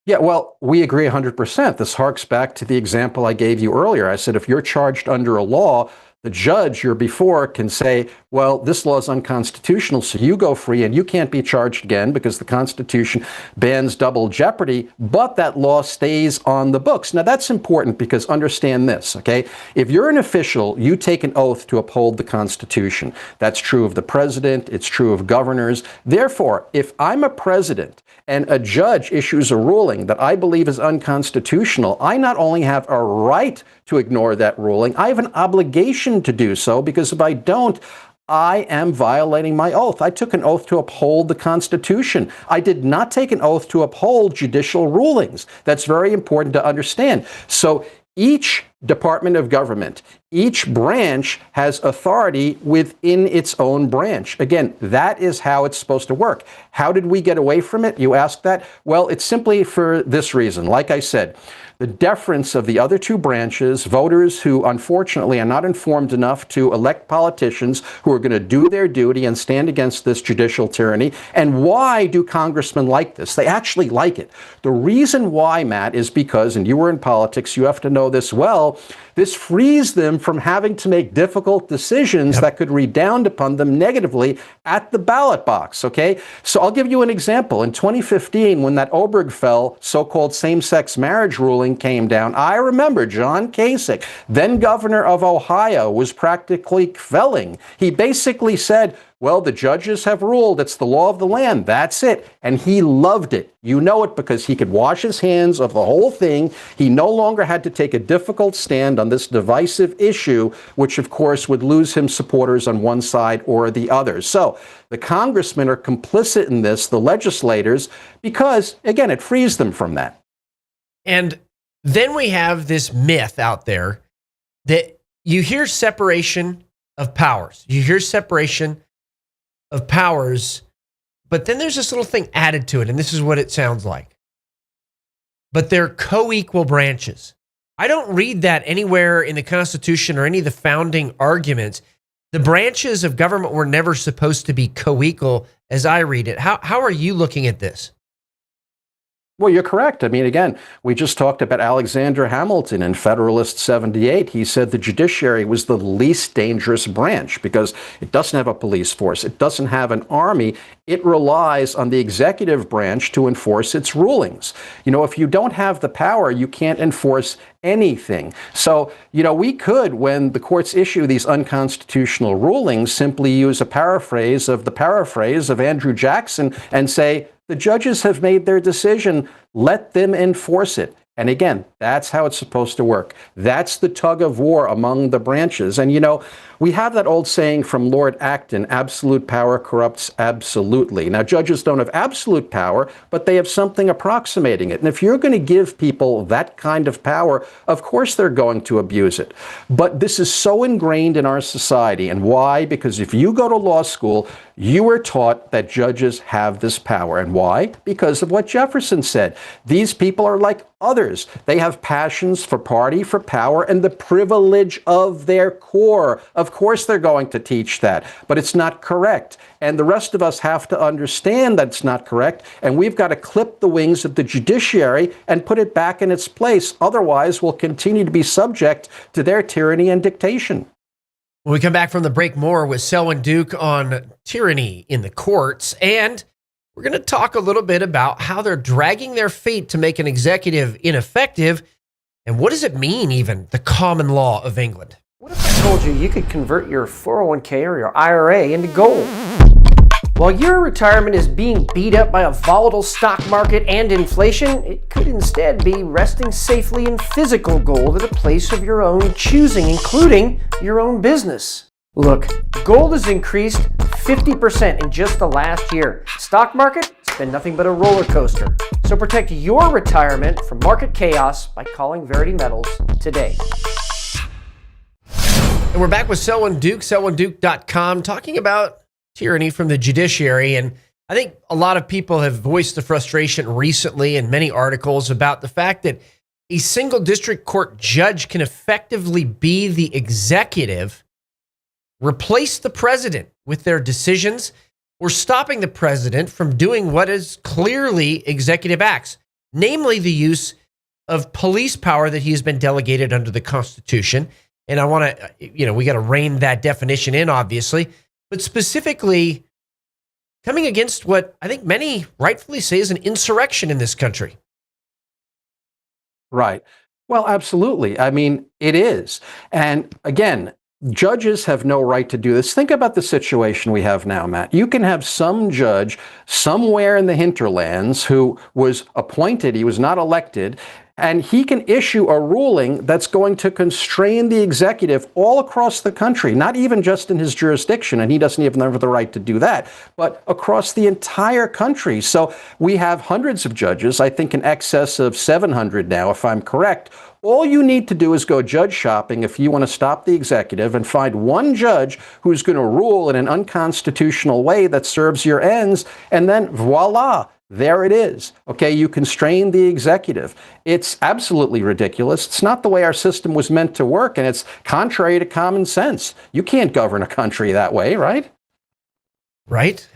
Yeah, well, we agree 100%. This harks back to the example I gave you earlier. I said, if you're charged under a law, the judge you're before can say, well, this law is unconstitutional, so you go free and you can't be charged again because the Constitution bans double jeopardy, but that law stays on the books. Now, that's important because understand this, okay? If you're an official, you take an oath to uphold the Constitution. That's true of the president. It's true of governors. Therefore, if I'm a president and a judge issues a ruling that I believe is unconstitutional, I not only have a right to ignore that ruling, I have an obligation to do so, because if I don't, I am violating my oath. I took an oath to uphold the Constitution. I did not take an oath to uphold judicial rulings. That's very important to understand. So each department of government, each branch has authority within its own branch. Again, that is how it's supposed to work. How did we get away from it? You ask that? Well, it's simply for this reason. Like I said, the deference of the other two branches, voters who unfortunately are not informed enough to elect politicians who are going to do their duty and stand against this judicial tyranny. And why do congressmen like this? They actually like it. The reason why, Matt, is because, and you were in politics, you have to know this well, this frees them from having to make difficult decisions that could redound upon them negatively at the ballot box, okay? So I'll give you an example. In 2015, when that Obergefell so-called same-sex marriage ruling came down, I remember John Kasich, then governor of Ohio, was practically quelling. He basically said, well, the judges have ruled. It's the law of the land. That's it. And he loved it. You know it because he could wash his hands of the whole thing. He no longer had to take a difficult stand on this divisive issue, which, of course, would lose him supporters on one side or the other. So the congressmen are complicit in this, the legislators, because, again, it frees them from that. And then we have this myth out there that you hear separation of powers. You hear separation of powers, but then there's this little thing added to it, and this is what it sounds like. But they're co-equal branches. I don't read that anywhere in the Constitution or any of the founding arguments. The branches of government were never supposed to be co-equal as I read it. How are you looking at this? Well, you're correct. I mean, again, we just talked about Alexander Hamilton in Federalist 78. He said the judiciary was the least dangerous branch because it doesn't have a police force. It doesn't have an army. It relies on the executive branch to enforce its rulings. You know, if you don't have the power, you can't enforce anything. So, you know, we could, when the courts issue these unconstitutional rulings, simply use a paraphrase of Andrew Jackson and say, the judges have made their decision. Let them enforce it. And again, that's how it's supposed to work. That's the tug of war among the branches. And, you know, we have that old saying from Lord Acton, absolute power corrupts absolutely. Now, judges don't have absolute power, but they have something approximating it. And if you're going to give people that kind of power, of course they're going to abuse it. But this is so ingrained in our society. And why? Because if you go to law school, you were taught that judges have this power. And why? Because of what Jefferson said. These people are like others. They have passions for party, for power, and the privilege of their core. Of course they're going to teach that, but it's not correct. And the rest of us have to understand that it's not correct, and we've got to clip the wings of the judiciary and put it back in its place. Otherwise, we'll continue to be subject to their tyranny and dictation. When we come back from the break, more with Selwyn Duke on tyranny in the courts, and we're going to talk a little bit about how they're dragging their feet to make an executive ineffective, and what does it mean, even, the common law of England? What if I told you you could convert your 401k or your IRA into gold? While your retirement is being beat up by a volatile stock market and inflation, it could instead be resting safely in physical gold at a place of your own choosing, including your own business. Look, gold has increased 50% in just the last year. Stock market, it's been nothing but a roller coaster. So protect your retirement from market chaos by calling Verity Metals today. And we're back with Selwyn Duke, selwynduke.com, talking about tyranny from the judiciary. And I think a lot of people have voiced the frustration recently in many articles about the fact that a single district court judge can effectively be the executive, replace the president with their decisions, or stopping the president from doing what is clearly executive acts, namely the use of police power that he has been delegated under the Constitution. And I want to, we got to rein that definition in, obviously, but specifically coming against what I think many rightfully say is an insurrection in this country. Right. Well, absolutely. I mean, it is. And again, judges have no right to do this. Think about the situation we have now, Matt. You can have some judge somewhere in the hinterlands who was appointed, he was not elected, and he can issue a ruling that's going to constrain the executive all across the country, not even just in his jurisdiction, and he doesn't even have the right to do that, but across the entire country. So we have hundreds of judges, I think in excess of 700 now, if I'm correct. All you need to do is go judge shopping if you want to stop the executive and find one judge who's going to rule in an unconstitutional way that serves your ends, and then voila. There it is. Okay, you constrain the executive. It's absolutely ridiculous. It's not the way our system was meant to work, and it's contrary to common sense. You can't govern a country that way, right? Right?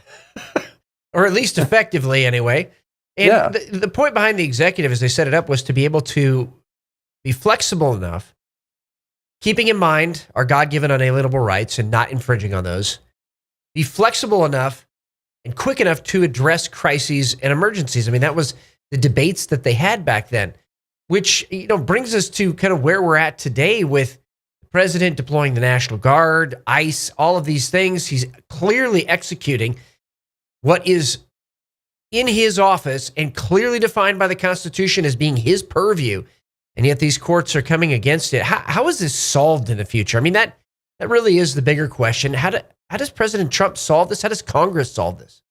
Or at least effectively, anyway. And yeah. The point behind the executive, as they set it up, was to be able to be flexible enough, keeping in mind our God-given unalienable rights and not infringing on those, be flexible enough and quick enough to address crises and emergencies. I mean, that was the debates that they had back then, which brings us to kind of where we're at today with the president deploying the National Guard, ICE, all of these things. He's clearly executing what is in his office and clearly defined by the Constitution as being his purview, and yet these courts are coming against it. How is this solved in the future? I mean, that really is the bigger question. How does President Trump solve this? How does Congress solve this?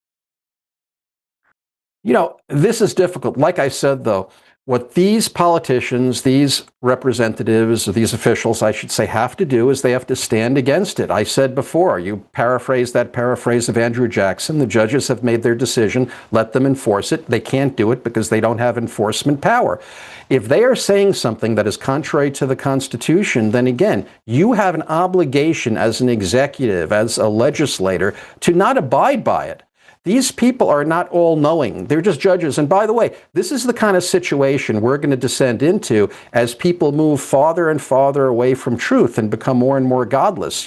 This is difficult. Like I said, though, what these politicians, these representatives, or these officials, I should say, have to do is they have to stand against it. I said before, you paraphrase that paraphrase of Andrew Jackson. The judges have made their decision. Let them enforce it. They can't do it because they don't have enforcement power. If they are saying something that is contrary to the Constitution, then again, you have an obligation as an executive, as a legislator, to not abide by it. These people are not all-knowing. They're just judges. And by the way, this is the kind of situation we're going to descend into as people move farther and farther away from truth and become more and more godless.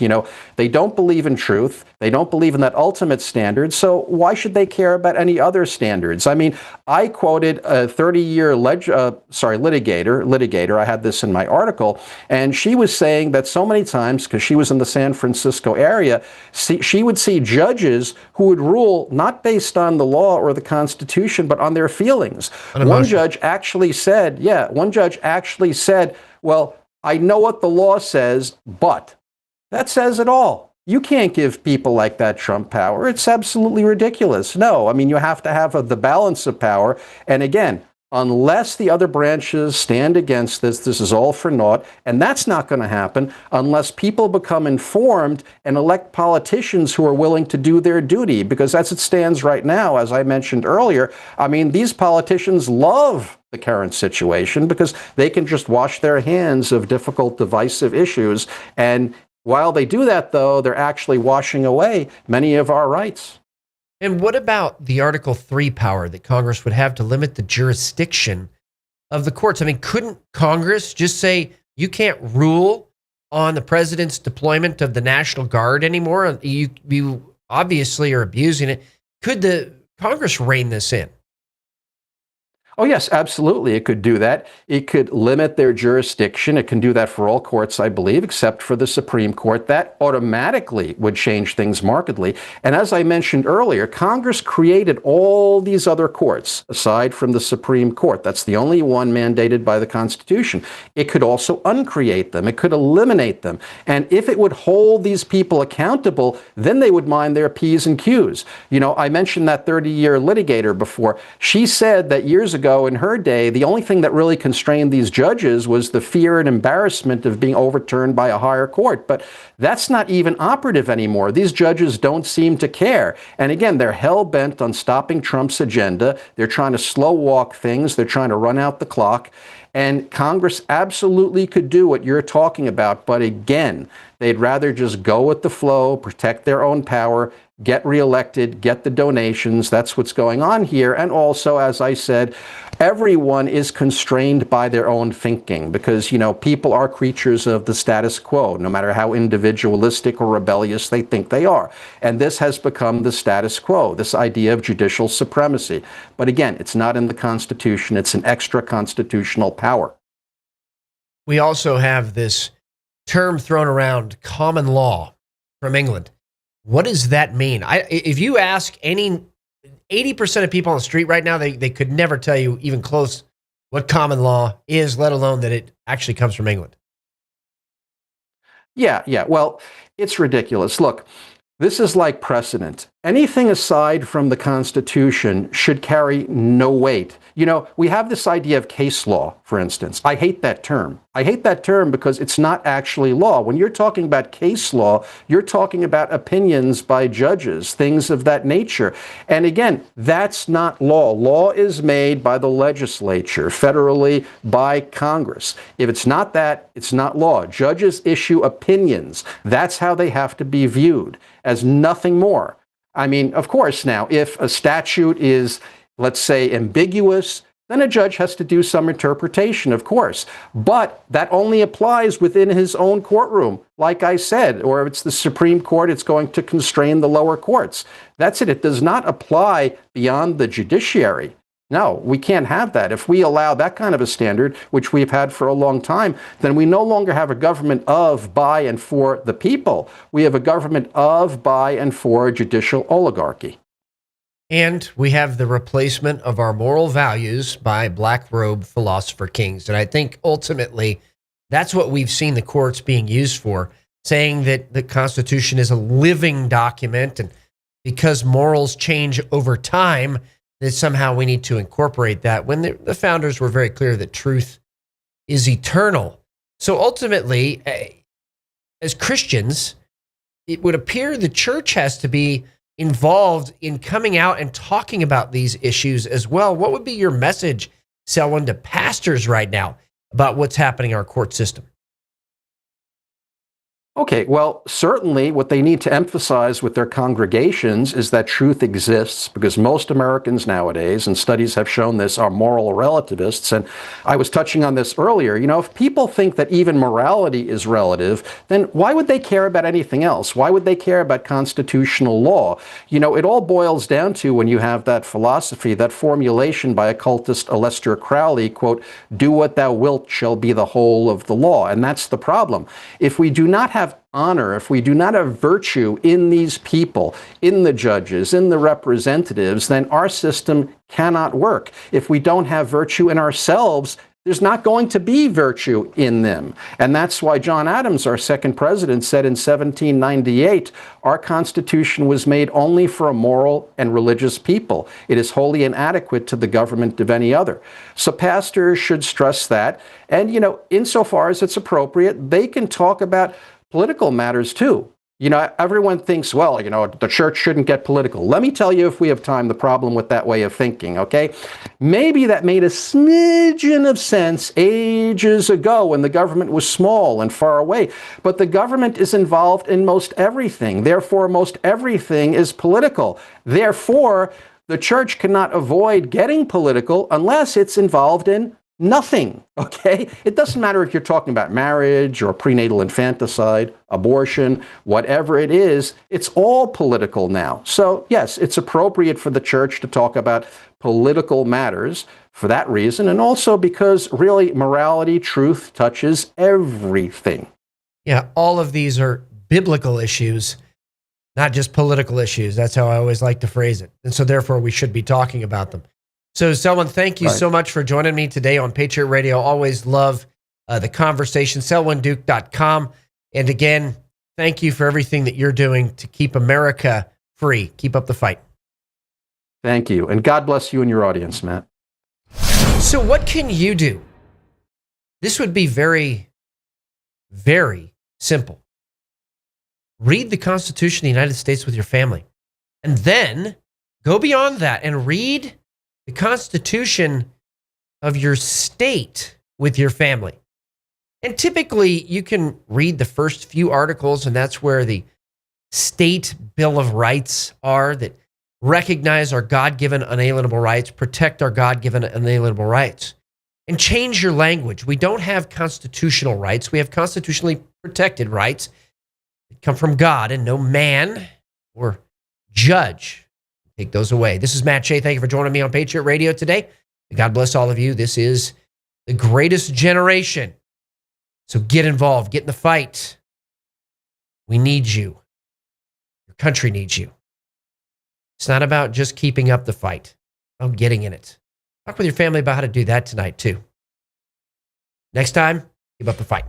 They don't believe in truth. They don't believe in that ultimate standard. So why should they care about any other standards? I mean, I quoted a 30-year litigator. I had this in my article, and she was saying that so many times, because she was in the San Francisco area, she would see judges who would rule not based on the law or the Constitution, but on their feelings. One judge actually said, well, I know what the law says, but that says it all. You can't give people like that Trump power. It's absolutely ridiculous. No, I mean, you have to have the balance of power. And again, unless the other branches stand against this is all for naught. And that's not going to happen unless people become informed and elect politicians who are willing to do their duty. Because as it stands right now, as I mentioned earlier, I mean, these politicians love the current situation because they can just wash their hands of difficult, divisive issues. And while they do that, though, they're actually washing away many of our rights. And what about the Article 3 power that Congress would have to limit the jurisdiction of the courts? I mean, couldn't Congress just say, you can't rule on the president's deployment of the National Guard anymore? You obviously are abusing it. Could the Congress rein this in? Oh, yes, absolutely. It could do that. It could limit their jurisdiction. It can do that for all courts, I believe, except for the Supreme Court. That automatically would change things markedly. And as I mentioned earlier, Congress created all these other courts, aside from the Supreme Court. That's the only one mandated by the Constitution. It could also uncreate them. It could eliminate them. And if it would hold these people accountable, then they would mind their P's and Q's. I mentioned that 30-year litigator before. She said that years ago, in her day, the only thing that really constrained these judges was the fear and embarrassment of being overturned by a higher court. But that's not even operative anymore. These judges don't seem to care. And again, they're hell-bent on stopping Trump's agenda. They're trying to slow walk things. They're trying to run out the clock. And Congress absolutely could do what you're talking about. But again, they'd rather just go with the flow, protect their own power, get reelected, get the donations. That's what's going on here. And also, as I said, everyone is constrained by their own thinking because, people are creatures of the status quo, no matter how individualistic or rebellious they think they are. And this has become the status quo, this idea of judicial supremacy. But again, it's not in the Constitution. It's an extra constitutional power. We also have this term thrown around, common law, from England. What does that mean? If you ask any 80% of people on the street right now, they could never tell you even close what common law is, let alone that it actually comes from England. Yeah. Well, it's ridiculous. Look, this is like precedent. Anything aside from the Constitution should carry no weight. We have this idea of case law, for instance. I hate that term. I hate that term because it's not actually law. When you're talking about case law, you're talking about opinions by judges, things of that nature. And again, that's not law. Law is made by the legislature, federally by Congress. If it's not that, it's not law. Judges issue opinions. That's how they have to be viewed, as nothing more. I mean, of course, now, if a statute is, let's say, ambiguous, then a judge has to do some interpretation, of course. But that only applies within his own courtroom, like I said. Or if it's the Supreme Court, it's going to constrain the lower courts. That's it. It does not apply beyond the judiciary. No, we can't have that. If we allow that kind of a standard, which we've had for a long time, then we no longer have a government of, by, and for the people. We have a government of, by, and for judicial oligarchy. And we have the replacement of our moral values by black robe philosopher kings. And I think ultimately that's what we've seen the courts being used for, saying that the Constitution is a living document. And because morals change over time, that somehow we need to incorporate that when the founders were very clear that truth is eternal. So ultimately, as Christians, it would appear the church has to be involved in coming out and talking about these issues as well. What would be your message, Selwyn, to pastors right now about what's happening in our court system? Okay, well, certainly what they need to emphasize with their congregations is that truth exists, because most Americans nowadays, and studies have shown this, are moral relativists. And I was touching on this earlier. If people think that even morality is relative, then why would they care about anything else? Why would they care about constitutional law? It all boils down to, when you have that philosophy, that formulation by occultist Aleister Crowley, quote, "Do what thou wilt shall be the whole of the law." And that's the problem. If we do not have honor, if we do not have virtue in these people, in the judges, in the representatives, then our system cannot work. If we don't have virtue in ourselves, there's not going to be virtue in them. And that's why John Adams, our second president, said in 1798, our Constitution was made only for a moral and religious people. It is wholly inadequate to the government of any other. So pastors should stress that. And, insofar as it's appropriate, they can talk about political matters too. Everyone thinks, well, the church shouldn't get political. Let me tell you, if we have time, the problem with that way of thinking, okay? Maybe that made a smidgen of sense ages ago when the government was small and far away. But the government is involved in most everything. Therefore, most everything is political. Therefore, the church cannot avoid getting political unless it's involved in nothing, okay? It doesn't matter if you're talking about marriage or prenatal infanticide, abortion, whatever it is, it's all political now. So yes, it's appropriate for the church to talk about political matters for that reason, and also because really morality, truth touches everything. Yeah, all of these are biblical issues, not just political issues. That's how I always like to phrase it. And so therefore we should be talking about them. So, Selwyn, thank you so much for joining me today on Patriot Radio. Always love the conversation. SelwynDuke.com. And again, thank you for everything that you're doing to keep America free. Keep up the fight. Thank you. And God bless you and your audience, Matt. So what can you do? This would be very, very simple. Read the Constitution of the United States with your family. And then go beyond that and read the Constitution of your state with your family. And typically, you can read the first few articles, and that's where the state Bill of Rights are, that recognize our God-given unalienable rights, protect our God-given unalienable rights, and change your language. We don't have constitutional rights. We have constitutionally protected rights that come from God, and no man or judge take those away. This is Matt Shea. Thank you for joining me on Patriot Radio today. God bless all of you. This is the greatest generation. So get involved. Get in the fight. We need you. Your country needs you. It's not about just keeping up the fight. It's about getting in it. Talk with your family about how to do that tonight, too. Next time, keep up the fight.